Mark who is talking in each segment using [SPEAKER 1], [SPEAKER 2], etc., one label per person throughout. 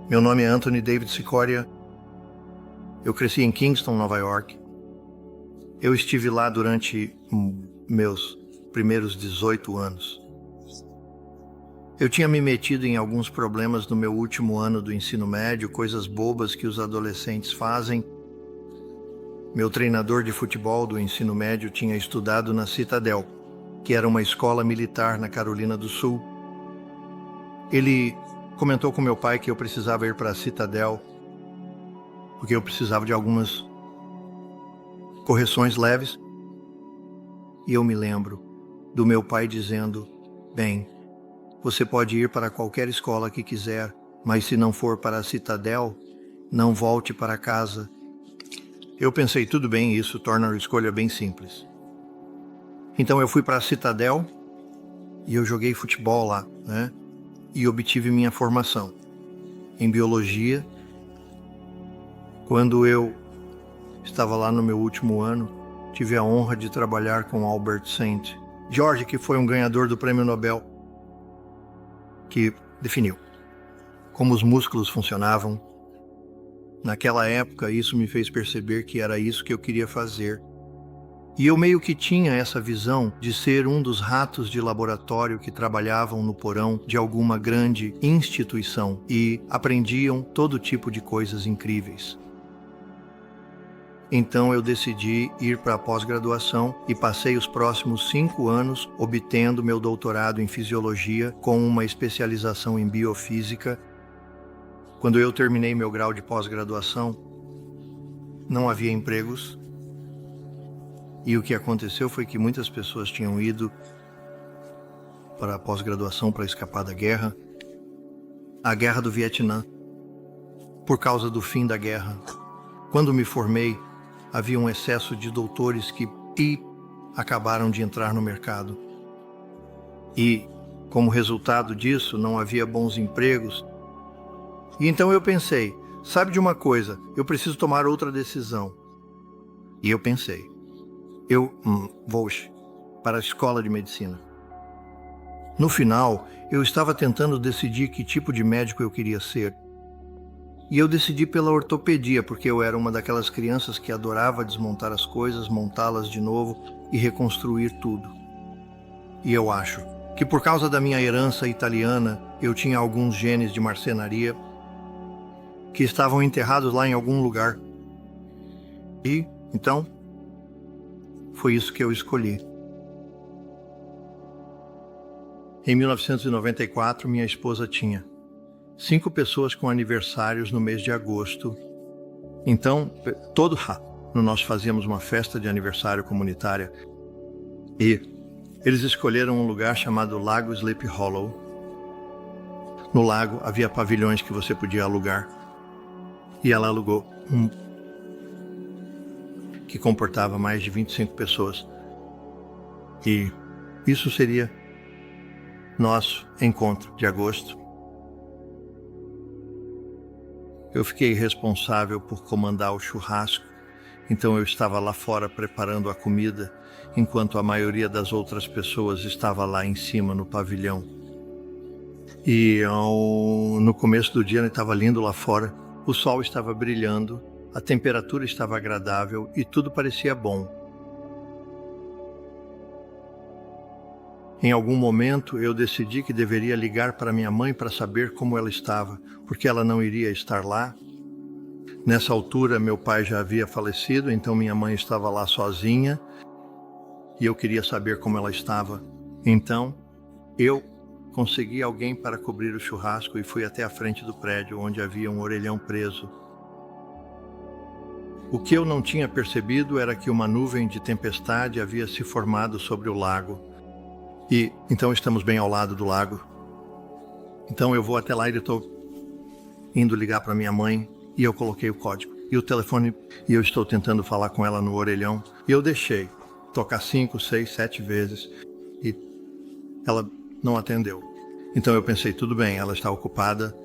[SPEAKER 1] Meu nome é Anthony David Cicoria. Eu cresci em Kingston, Nova York. Eu estive lá durante meus primeiros 18 anos. Eu tinha me metido em alguns problemas no meu último ano do ensino médio, coisas bobas que os adolescentes fazem. Meu treinador de futebol do ensino médio tinha estudado na Citadel, que era uma escola militar na Carolina do Sul. Ele comentou com meu pai que eu precisava ir para a Citadel, porque eu precisava de algumas correções leves. E eu me lembro do meu pai dizendo: bem, você pode ir para qualquer escola que quiser, mas se não for para a Citadel, não volte para casa. Eu pensei, tudo bem, isso torna a escolha bem simples. Então eu fui para a Citadel e eu joguei futebol lá, né? E obtive minha formação em biologia. Quando eu estava lá no meu último ano, tive a honra de trabalhar com Albert St. George, que foi um ganhador do Prêmio Nobel, que definiu como os músculos funcionavam. Naquela época, isso me fez perceber que era isso que eu queria fazer. E eu meio que tinha essa visão de ser um dos ratos de laboratório que trabalhavam no porão de alguma grande instituição e aprendiam todo tipo de coisas incríveis. Então eu decidi ir para a pós-graduação e passei os próximos 5 anos obtendo meu doutorado em fisiologia com uma especialização em biofísica. Quando eu terminei meu grau de pós-graduação, não havia empregos. E o que aconteceu foi que muitas pessoas tinham ido para a pós-graduação para escapar da guerra, a guerra do Vietnã, por causa do fim da guerra. Quando me formei, havia um excesso de doutores que acabaram de entrar no mercado. E, como resultado disso, não havia bons empregos. E então eu pensei, sabe de uma coisa, eu preciso tomar outra decisão. E eu pensei, eu vou para a escola de medicina. No final, eu estava tentando decidir que tipo de médico eu queria ser. E eu decidi pela ortopedia, porque eu era uma daquelas crianças que adorava desmontar as coisas, montá-las de novo e reconstruir tudo. E eu acho que por causa da minha herança italiana, eu tinha alguns genes de marcenaria que estavam enterrados lá em algum lugar. E, então, foi isso que eu escolhi. Em 1994, minha esposa tinha 5 pessoas com aniversários no mês de agosto. Então, todo ano nós fazíamos uma festa de aniversário comunitária. E eles escolheram um lugar chamado Lago Sleepy Hollow. No lago havia pavilhões que você podia alugar. E ela alugou um que comportava mais de 25 pessoas. E isso seria nosso encontro de agosto. Eu fiquei responsável por comandar o churrasco, então eu estava lá fora preparando a comida, enquanto a maioria das outras pessoas estava lá em cima no pavilhão. E no começo do dia estava lindo lá fora, o sol estava brilhando, a temperatura estava agradável e tudo parecia bom. Em algum momento eu decidi que deveria ligar para minha mãe para saber como ela estava, porque ela não iria estar lá. Nessa altura meu pai já havia falecido, então minha mãe estava lá sozinha e eu queria saber como ela estava. Então eu consegui alguém para cobrir o churrasco e fui até a frente do prédio onde havia um orelhão preso. O que eu não tinha percebido era que uma nuvem de tempestade havia se formado sobre o lago. E então estamos bem ao lado do lago. Então eu vou até lá e estou indo ligar para minha mãe e eu coloquei o código e o telefone e eu estou tentando falar com ela no orelhão. E eu deixei tocar 5, 6, 7 vezes e ela não atendeu. Então eu pensei, tudo bem, ela está ocupada.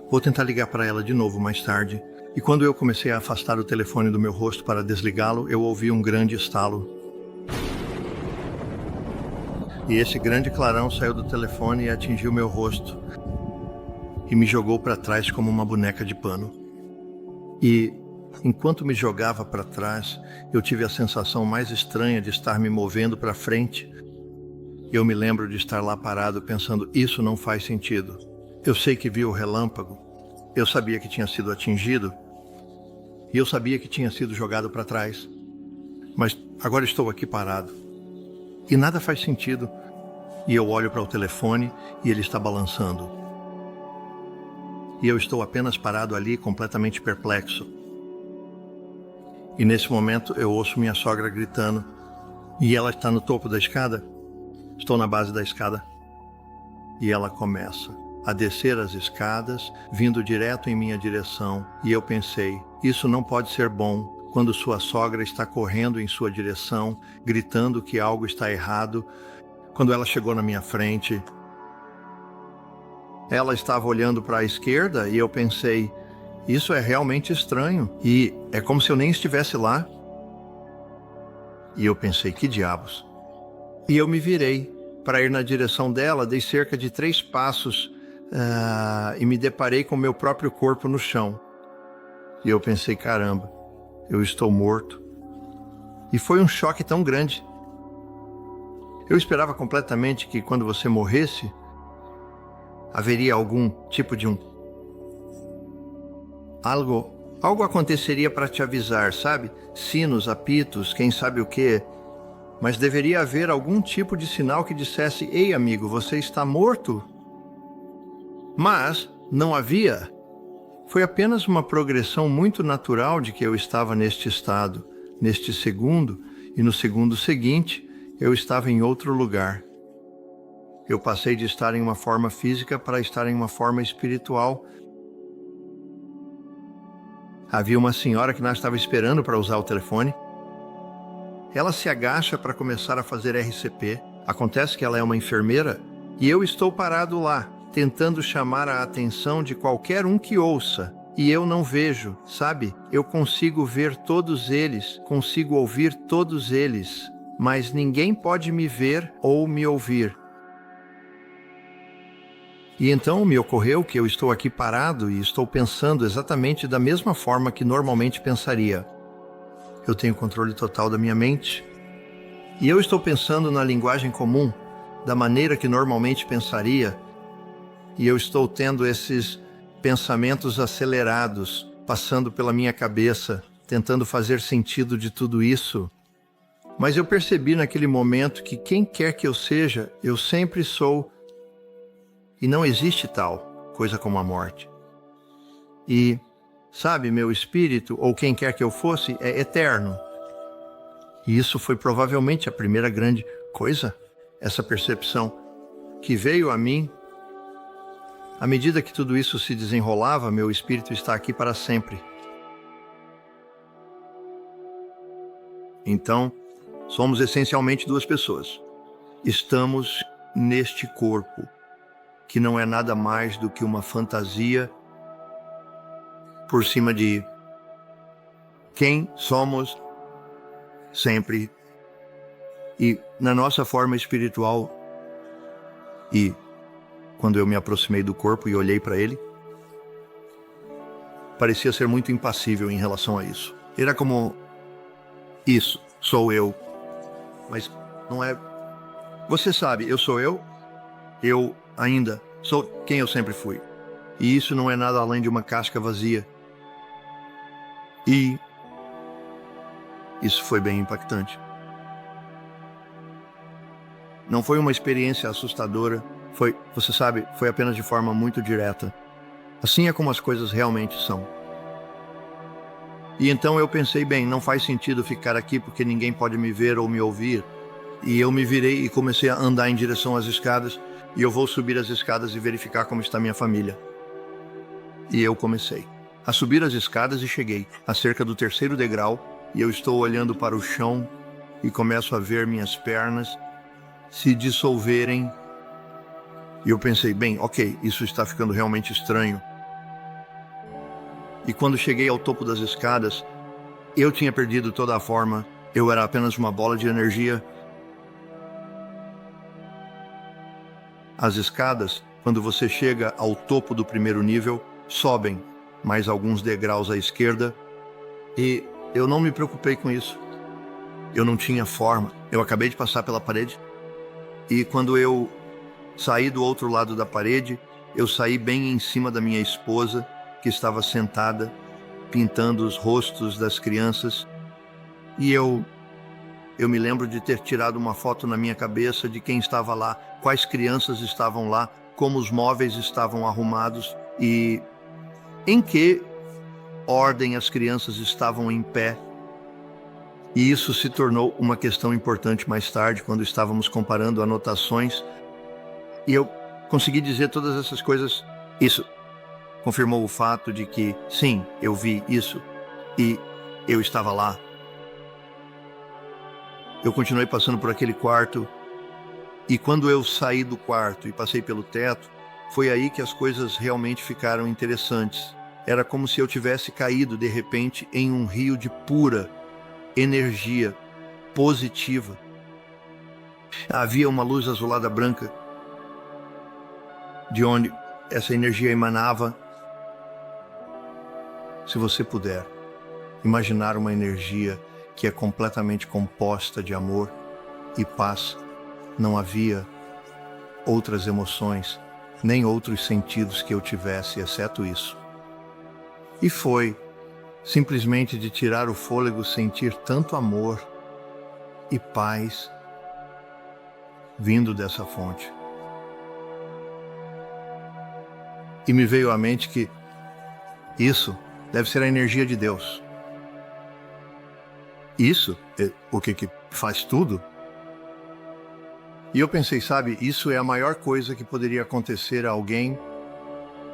[SPEAKER 1] Vou tentar ligar para ela de novo mais tarde. E quando eu comecei a afastar o telefone do meu rosto para desligá-lo, eu ouvi um grande estalo. E esse grande clarão saiu do telefone e atingiu meu rosto. e me jogou para trás como uma boneca de pano. E, enquanto me jogava para trás, eu tive a sensação mais estranha de estar me movendo para frente. Eu me lembro de estar lá parado pensando, isso não faz sentido. Eu sei que vi o relâmpago, eu sabia que tinha sido atingido, e eu sabia que tinha sido jogado para trás. Mas agora estou aqui parado. E nada faz sentido. E eu olho para o telefone e ele está balançando. E eu estou apenas parado ali, completamente perplexo. E nesse momento eu ouço minha sogra gritando. E ela está no topo da escada. Estou na base da escada. E ela começa a descer as escadas, vindo direto em minha direção. E eu pensei, isso não pode ser bom. Quando sua sogra está correndo em sua direção, gritando que algo está errado. Quando ela chegou na minha frente, ela estava olhando para a esquerda e eu pensei, isso é realmente estranho e é como se eu nem estivesse lá. E eu pensei, que diabos? E eu me virei para ir na direção dela, dei cerca de 3 passos e me deparei com meu próprio corpo no chão. E eu pensei, caramba, eu estou morto. E foi um choque tão grande. Eu esperava completamente que quando você morresse, haveria algum tipo de algo aconteceria para te avisar, sabe? Sinos, apitos, quem sabe o quê. Mas deveria haver algum tipo de sinal que dissesse, ei amigo, você está morto? Mas não havia. Foi apenas uma progressão muito natural de que eu estava neste estado, neste segundo, e no segundo seguinte, eu estava em outro lugar. Eu passei de estar em uma forma física para estar em uma forma espiritual. Havia uma senhora que nós estava esperando para usar o telefone. Ela se agacha para começar a fazer RCP. Acontece que ela é uma enfermeira e eu estou parado lá, tentando chamar a atenção de qualquer um que ouça. E eu não vejo, sabe? Eu consigo ver todos eles, consigo ouvir todos eles, mas ninguém pode me ver ou me ouvir. E então me ocorreu que eu estou aqui parado e estou pensando exatamente da mesma forma que normalmente pensaria. Eu tenho controle total da minha mente. E eu estou pensando na linguagem comum, da maneira que normalmente pensaria. E eu estou tendo esses pensamentos acelerados, passando pela minha cabeça, tentando fazer sentido de tudo isso. Mas eu percebi naquele momento que quem quer que eu seja, eu sempre sou. E não existe tal coisa como a morte. E, sabe, meu espírito, ou quem quer que eu fosse, é eterno. E isso foi provavelmente a primeira grande coisa, essa percepção que veio a mim. À medida que tudo isso se desenrolava, meu espírito está aqui para sempre. Então, somos essencialmente 2 pessoas. Estamos neste corpo, que não é nada mais do que uma fantasia por cima de quem somos sempre. E na nossa forma espiritual, e quando eu me aproximei do corpo e olhei para ele, parecia ser muito impassível em relação a isso. Era como, isso, sou eu. Mas não é. Você sabe, eu sou eu ainda sou quem eu sempre fui. E isso não é nada além de uma casca vazia. E isso foi bem impactante. Não foi uma experiência assustadora, você sabe, foi apenas de forma muito direta. Assim é como as coisas realmente são. E então eu pensei, bem, não faz sentido ficar aqui porque ninguém pode me ver ou me ouvir. E eu me virei e comecei a andar em direção às escadas, e eu vou subir as escadas e verificar como está minha família. E eu comecei a subir as escadas e cheguei a cerca do 3º degrau, e eu estou olhando para o chão e começo a ver minhas pernas se dissolverem. E eu pensei, bem, ok, isso está ficando realmente estranho. E quando cheguei ao topo das escadas, eu tinha perdido toda a forma, eu era apenas uma bola de energia. As escadas Quando você chega ao topo do primeiro nível, sobem mais alguns degraus à esquerda e eu não me preocupei com isso. Eu não tinha forma. Eu acabei de passar pela parede e quando eu saí do outro lado da parede, eu saí bem em cima da minha esposa, que estava sentada, pintando os rostos das crianças. E eu me lembro de ter tirado uma foto na minha cabeça de quem estava lá, quais crianças estavam lá, como os móveis estavam arrumados e em que ordem as crianças estavam em pé. E isso se tornou uma questão importante mais tarde, quando estávamos comparando anotações. E eu consegui dizer todas essas coisas. Isso confirmou o fato de que, sim, eu vi isso e eu estava lá. Eu continuei passando por aquele quarto e quando eu saí do quarto e passei pelo teto, foi aí que as coisas realmente ficaram interessantes. Era como se eu tivesse caído de repente em um rio de pura energia positiva. Havia uma luz azulada branca de onde essa energia emanava. Se você puder imaginar uma energia que é completamente composta de amor e paz, não havia outras emoções, nem outros sentidos que eu tivesse, exceto isso. E foi simplesmente de tirar o fôlego, sentir tanto amor e paz vindo dessa fonte. E me veio à mente que isso deve ser a energia de Deus. Isso é o que faz tudo. E eu pensei, sabe, isso é a maior coisa que poderia acontecer a alguém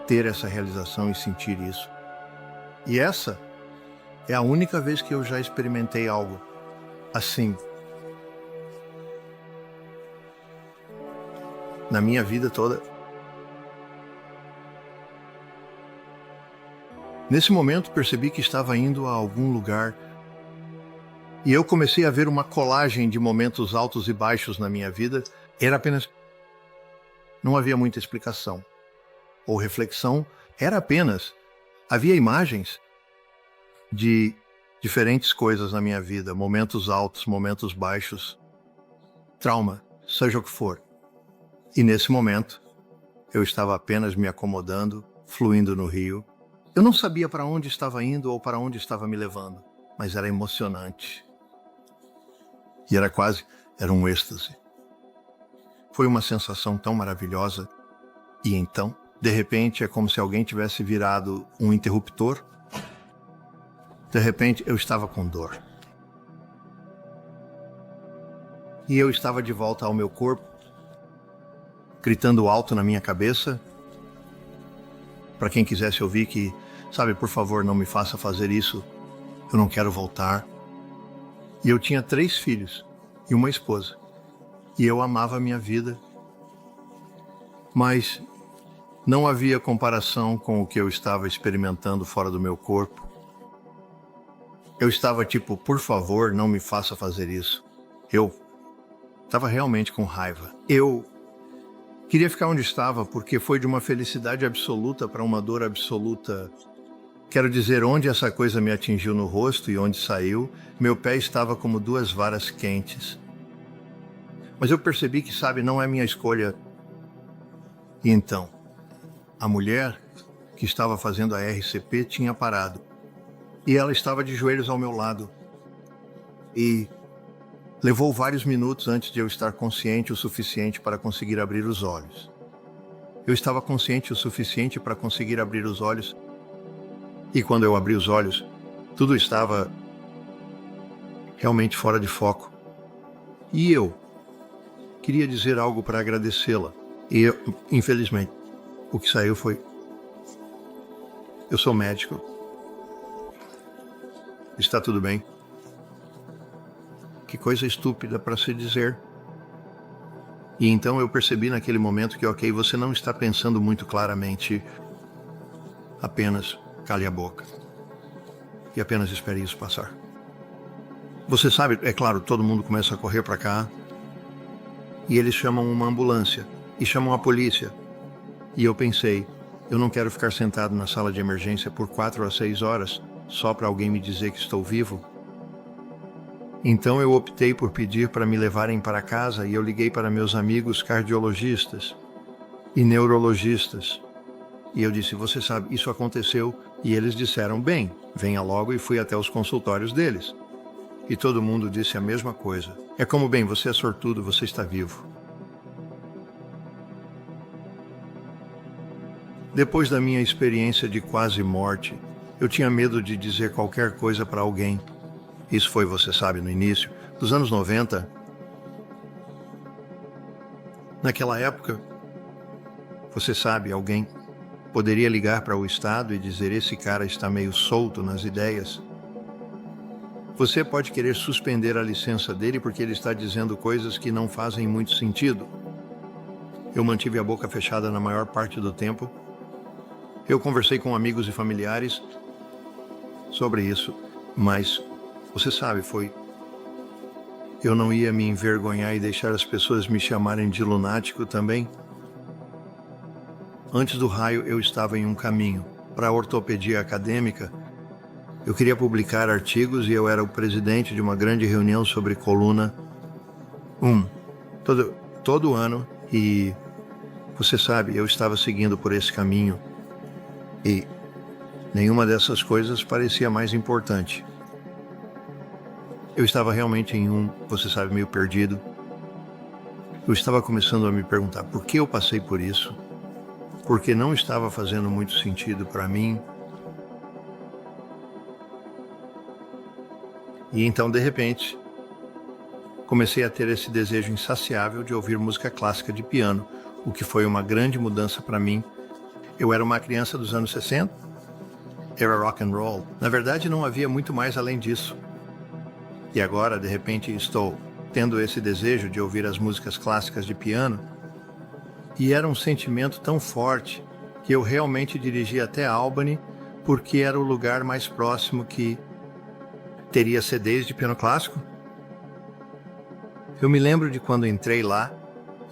[SPEAKER 1] ter essa realização e sentir isso. E essa é a única vez que eu já experimentei algo assim na minha vida toda. Nesse momento percebi que estava indo a algum lugar e eu comecei a ver uma colagem de momentos altos e baixos na minha vida. Era apenas... Não havia muita explicação ou reflexão, era apenas... Havia imagens de diferentes coisas na minha vida, momentos altos, momentos baixos, trauma, seja o que for. E nesse momento, eu estava apenas me acomodando, fluindo no rio. Eu não sabia para onde estava indo ou para onde estava me levando, mas era emocionante. E era um êxtase. Foi uma sensação tão maravilhosa. E então, de repente, é como se alguém tivesse virado um interruptor. De repente, eu estava com dor. E eu estava de volta ao meu corpo, gritando alto na minha cabeça, para quem quisesse ouvir que, sabe, por favor, não me faça fazer isso, eu não quero voltar. E eu tinha 3 filhos e uma esposa. E eu amava a minha vida. Mas não havia comparação com o que eu estava experimentando fora do meu corpo. Eu estava tipo, por favor, não me faça fazer isso. Eu estava realmente com raiva. Eu queria ficar onde estava porque foi de uma felicidade absoluta para uma dor absoluta. Quero dizer, onde essa coisa me atingiu no rosto e onde saiu, meu pé estava como 2 varas quentes. Mas eu percebi que, sabe, não é minha escolha. E então, a mulher que estava fazendo a RCP tinha parado. E ela estava de joelhos ao meu lado. E levou vários minutos antes de eu estar consciente o suficiente para conseguir abrir os olhos. Eu estava consciente o suficiente para conseguir abrir os olhos. E quando eu abri os olhos, tudo estava realmente fora de foco. E eu queria dizer algo para agradecê-la. E eu, infelizmente, o que saiu foi: eu sou médico. Está tudo bem? Que coisa estúpida para se dizer. E então eu percebi naquele momento que, ok, você não está pensando muito claramente. Apenas cale a boca. E apenas espere isso passar. Você sabe, é claro, todo mundo começa a correr para cá. E eles chamam uma ambulância. E chamam a polícia. E eu pensei, eu não quero ficar sentado na sala de emergência por 4 a 6 horas só para alguém me dizer que estou vivo. Então eu optei por pedir para me levarem para casa e eu liguei para meus amigos cardiologistas e neurologistas. E eu disse, você sabe, isso aconteceu. E eles disseram, bem, venha logo, e fui até os consultórios deles. E todo mundo disse a mesma coisa. É como, bem, você é sortudo, você está vivo. Depois da minha experiência de quase morte, eu tinha medo de dizer qualquer coisa para alguém. Isso foi, você sabe, no início dos anos 90. Naquela época, você sabe, alguém poderia ligar para o Estado e dizer, esse cara está meio solto nas ideias. Você pode querer suspender a licença dele porque ele está dizendo coisas que não fazem muito sentido. Eu mantive a boca fechada na maior parte do tempo. Eu conversei com amigos e familiares sobre isso, mas, você sabe, eu não ia me envergonhar e deixar as pessoas me chamarem de lunático também. Antes do raio, eu estava em um caminho para a ortopedia acadêmica. Eu queria publicar artigos e eu era o presidente de uma grande reunião sobre coluna todo ano, e você sabe, eu estava seguindo por esse caminho e nenhuma dessas coisas parecia mais importante. Eu estava realmente você sabe, meio perdido. Eu estava começando a me perguntar por que eu passei por isso, porque não estava fazendo muito sentido para mim. E então, de repente, comecei a ter esse desejo insaciável de ouvir música clássica de piano, o que foi uma grande mudança para mim. Eu era uma criança dos anos 60, era rock and roll. Na verdade, não havia muito mais além disso. E agora, de repente, estou tendo esse desejo de ouvir as músicas clássicas de piano. E era um sentimento tão forte que eu realmente dirigi até Albany, porque era o lugar mais próximo que teria CDs de piano clássico. Eu me lembro de quando entrei lá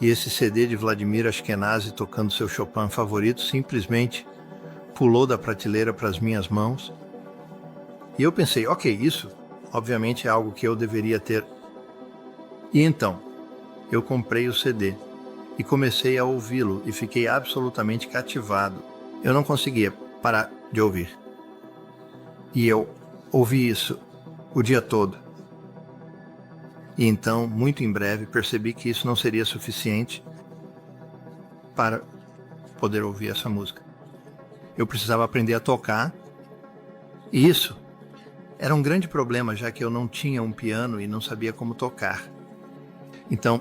[SPEAKER 1] e esse CD de Vladimir Ashkenazy tocando seu Chopin favorito simplesmente pulou da prateleira para as minhas mãos. E eu pensei, ok, isso obviamente é algo que eu deveria ter. E então, eu comprei o CD e comecei a ouvi-lo e fiquei absolutamente cativado. Eu não conseguia parar de ouvir. E eu ouvi isso o dia todo. E então, muito em breve, percebi que isso não seria suficiente para poder ouvir essa música. Eu precisava aprender a tocar. E isso era um grande problema, já que eu não tinha um piano e não sabia como tocar. Então,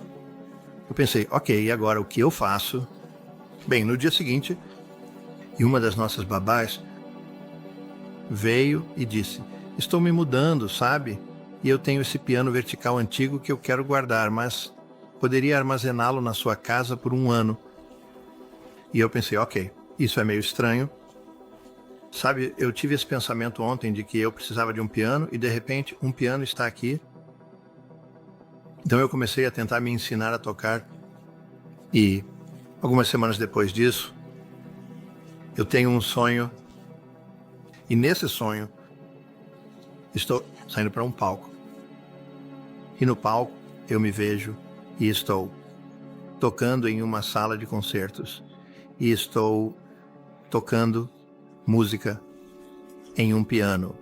[SPEAKER 1] eu pensei, ok, e agora o que eu faço? Bem, no dia seguinte, e uma das nossas babás veio e disse, estou me mudando, sabe? E eu tenho esse piano vertical antigo que eu quero guardar, mas poderia armazená-lo na sua casa por 1 ano. E eu pensei, ok, isso é meio estranho. Sabe, eu tive esse pensamento ontem de que eu precisava de um piano e de repente um piano está aqui. Então eu comecei a tentar me ensinar a tocar e algumas semanas depois disso, eu tenho um sonho e nesse sonho estou saindo para um palco. E no palco eu me vejo e estou tocando em uma sala de concertos e estou tocando música em um piano.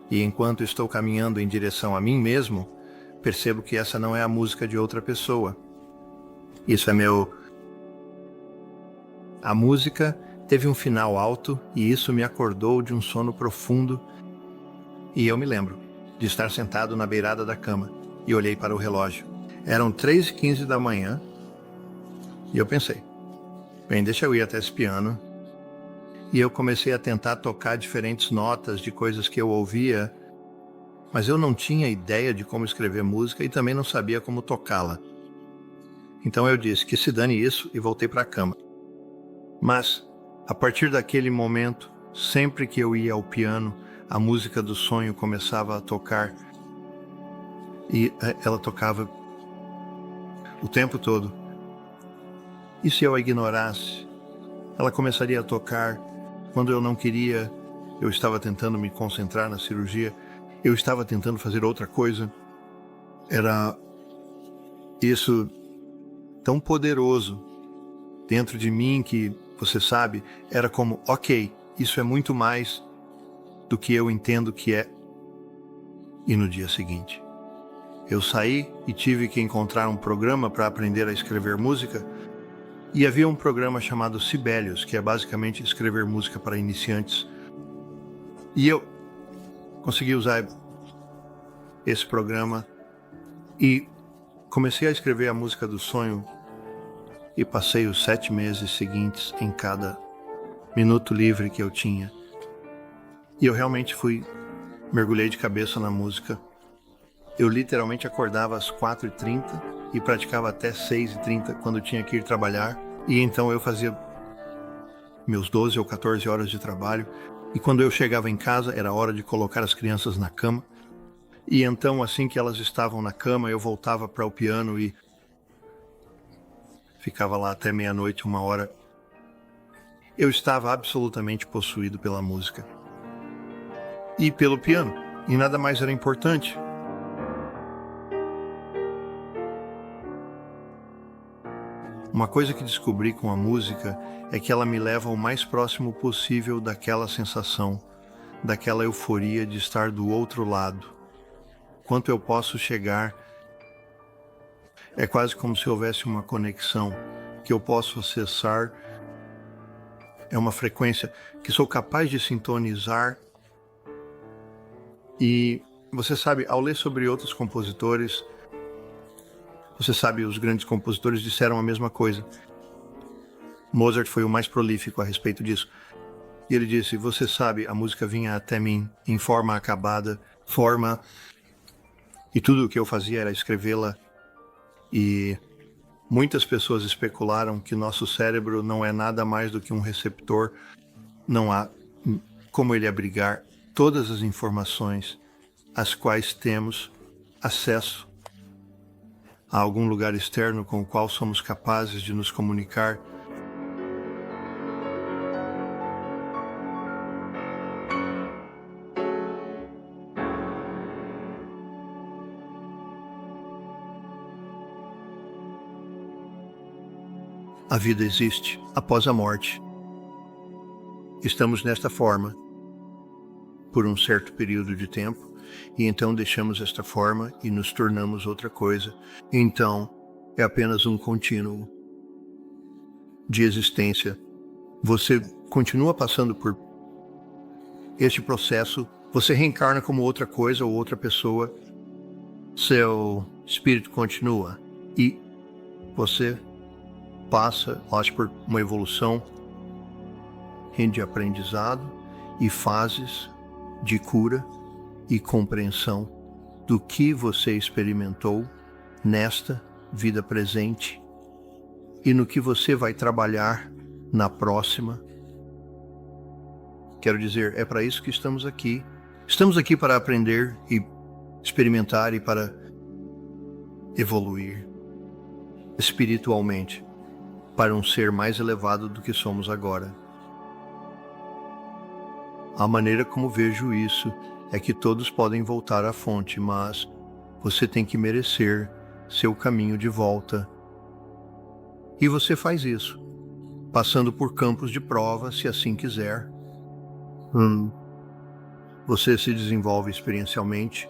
[SPEAKER 1] E enquanto estou caminhando em direção a mim mesmo, percebo que essa não é a música de outra pessoa. Isso é A música teve um final alto e isso me acordou de um sono profundo. E eu me lembro de estar sentado na beirada da cama e olhei para o relógio. Eram 3h15 da manhã e eu pensei, bem, deixa eu ir até esse piano. E eu comecei a tentar tocar diferentes notas de coisas que eu ouvia, mas eu não tinha ideia de como escrever música e também não sabia como tocá-la. Então eu disse que se dane isso e voltei para a cama. Mas, a partir daquele momento, sempre que eu ia ao piano, a música do sonho começava a tocar e ela tocava o tempo todo. E se eu a ignorasse? Ela começaria a tocar quando eu não queria, eu estava tentando me concentrar na cirurgia, eu estava tentando fazer outra coisa. Era isso tão poderoso dentro de mim que, você sabe, era como, ok, isso é muito mais do que eu entendo que é. E no dia seguinte, eu saí e tive que encontrar um programa para aprender a escrever música, e havia um programa chamado Sibelius, que é basicamente escrever música para iniciantes. E eu consegui usar esse programa e comecei a escrever a música do sonho e passei os 7 meses seguintes em cada minuto livre que eu tinha. E eu realmente mergulhei de cabeça na música. Eu literalmente acordava às 4h30 e praticava até 6h30 quando tinha que ir trabalhar. E então eu fazia meus 12 ou 14 horas de trabalho. E quando eu chegava em casa, era hora de colocar as crianças na cama. E então, assim que elas estavam na cama, eu voltava para o piano e ficava lá até meia-noite, 1h. Eu estava absolutamente possuído pela música. E pelo piano. E nada mais era importante. Uma coisa que descobri com a música é que ela me leva o mais próximo possível daquela sensação, daquela euforia de estar do outro lado. Quanto eu posso chegar, é quase como se houvesse uma conexão que eu posso acessar. É uma frequência que sou capaz de sintonizar. E você sabe, ao ler sobre outros compositores, você sabe, os grandes compositores disseram a mesma coisa. Mozart foi o mais prolífico a respeito disso. E ele disse, você sabe, a música vinha até mim em forma acabada, e tudo o que eu fazia era escrevê-la. E muitas pessoas especularam que nosso cérebro não é nada mais do que um receptor. Não há como ele abrigar todas as informações às quais temos acesso. Há algum lugar externo com o qual somos capazes de nos comunicar. A vida existe após a morte. Estamos nesta forma por um certo período de tempo, e então deixamos esta forma e nos tornamos outra coisa. Então, é apenas um contínuo de existência. Você continua passando por este processo, você reencarna como outra coisa ou outra pessoa, seu espírito continua, e você passa, por uma evolução de aprendizado e fases de cura e compreensão do que você experimentou nesta vida presente e no que você vai trabalhar na próxima. Quero dizer, é para isso que estamos aqui. Estamos aqui para aprender e experimentar e para evoluir espiritualmente para um ser mais elevado do que somos agora. A maneira como vejo isso é que todos podem voltar à fonte, mas você tem que merecer seu caminho de volta. E você faz isso, passando por campos de prova, se assim quiser. Você se desenvolve experiencialmente.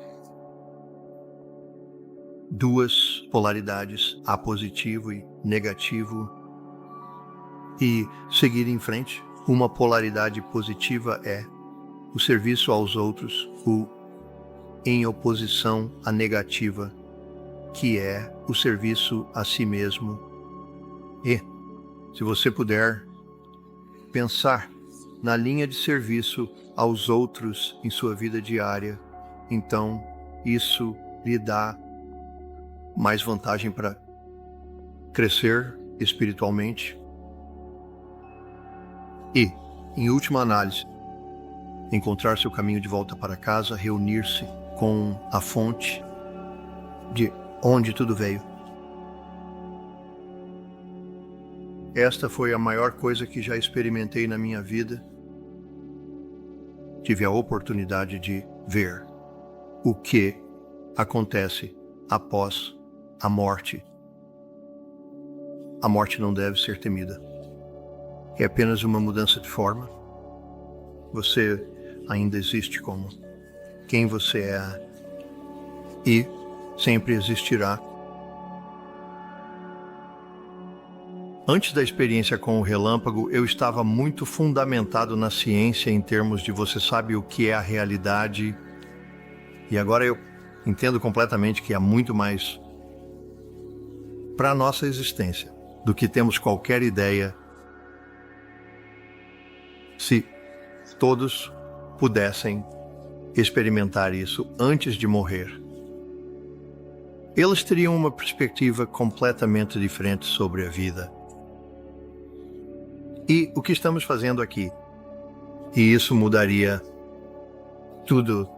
[SPEAKER 1] 2 polaridades, A positivo e negativo, e seguir em frente. Uma polaridade positiva é o serviço aos outros, em oposição à negativa, que é o serviço a si mesmo. E, se você puder pensar na linha de serviço aos outros em sua vida diária, então isso lhe dá mais vantagem para crescer espiritualmente. E, em última análise, encontrar seu caminho de volta para casa, reunir-se com a fonte de onde tudo veio. Esta foi a maior coisa que já experimentei na minha vida. Tive a oportunidade de ver o que acontece após a morte. A morte não deve ser temida. É apenas uma mudança de forma. Você ainda existe como quem você é e sempre existirá. Antes da experiência com o relâmpago, eu estava muito fundamentado na ciência em termos de você sabe o que é a realidade. E agora eu entendo completamente que há muito mais para a nossa existência do que temos qualquer ideia. Se todos pudessem experimentar isso antes de morrer, eles teriam uma perspectiva completamente diferente sobre a vida. E o que estamos fazendo aqui? E isso mudaria tudo